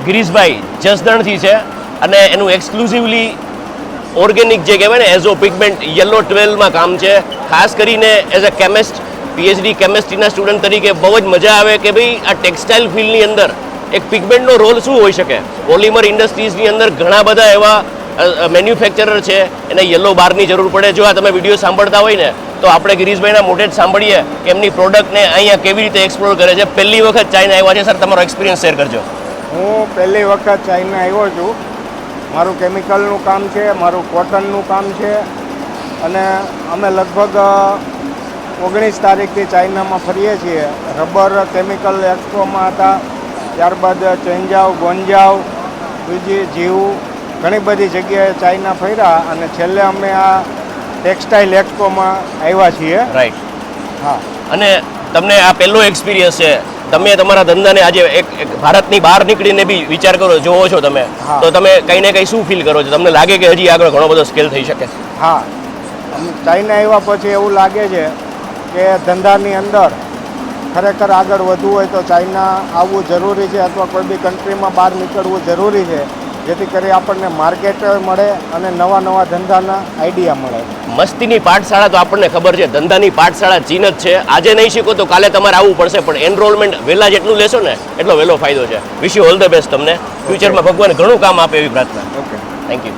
ગિરીશભાઈ જસદણથી છે અને એનું એક્સક્લુઝિવલી ઓર્ગેનિક જે કહેવાય ને એઝ ઓ પિગમેન્ટ યલો 12માં કામ છે. ખાસ કરીને એઝ અ કેમિસ્ટ પીએચડી કેમિસ્ટ્રીના સ્ટુડન્ટ તરીકે બહુ જ મજા આવે કે ભાઈ આ ટેક્સટાઇલ ફિલ્ડની અંદર એક પિગમેન્ટનો રોલ શું હોઈ શકે. પોલિમર ઇન્ડસ્ટ્રીઝની અંદર ઘણા બધા એવા મેન્યુફેક્ચરર છે, એને યલો બારની જરૂર પડે. જો આ તમે વિડીયો સાંભળતા હોય ને તો આપણે ગિરીશભાઈના મોઢે જ સાંભળીએ કે એમની પ્રોડક્ટને અહીંયા કેવી રીતે એક્સપ્લોર કરે છે. પહેલી વખત ચાઇના આવ્યા છે. સર, તમારો એક્સપિરિયન્સ શેર કરજો. હું પહેલી વખત ચાઇના આવ્યો છું. મારું કેમિકલનું કામ છે, મારું કોટનનું કામ છે અને અમે લગભગ 19 તારીખથી ચાઇનામાં ફરીએ છીએ. રબર કેમિકલ એક્સપોમાં હતા, ત્યારબાદ ચેન્જાવ, ગોંજાવ, બીજી જીવ ઘણી બધી જગ્યાએ ચાઇના ફર્યા અને છેલ્લે અમે આ ટેક્સટાઇલ એક્સપોમાં આવ્યા છીએ. રાઈટ. હા. અને તમને આ પહેલો એક્સપિરિયન્સ છે. તમે તમારા ધંધાને આજે એક ભારતની બહાર નીકળીને બી વિચાર કરો, જોવો છો તમે, તો તમે કંઈ ને કંઈ શું ફીલ કરો છો? તમને લાગે કે હજી આગળ ઘણો બધો સ્કેલ થઈ શકે? હા, ચાઇના આવ્યા પછી એવું લાગે છે કે ધંધાની અંદર ખરેખર આગળ વધવું હોય તો ચાઇના આવવું જરૂરી છે અથવા કોઈ બી કન્ટ્રીમાં બહાર નીકળવું જરૂરી છે, જેથી કરી આપણને માર્કેટ મળે અને નવા નવા ધંધાના આઈડિયા મળે. મસ્તીની પાઠશાળા તો આપણને ખબર છે, ધંધાની પાઠશાળા ચીન જ છે. આજે નહીં શીખો તો કાલે તમારે આવવું પડશે, પણ એનરોલમેન્ટ વહેલા જેટલું લેશો ને એટલો વહેલો ફાયદો છે. Wish you all the best. તમને ફ્યુચરમાં ભગવાન ઘણું કામ આપે એવી પ્રાર્થના. Okay, thank you.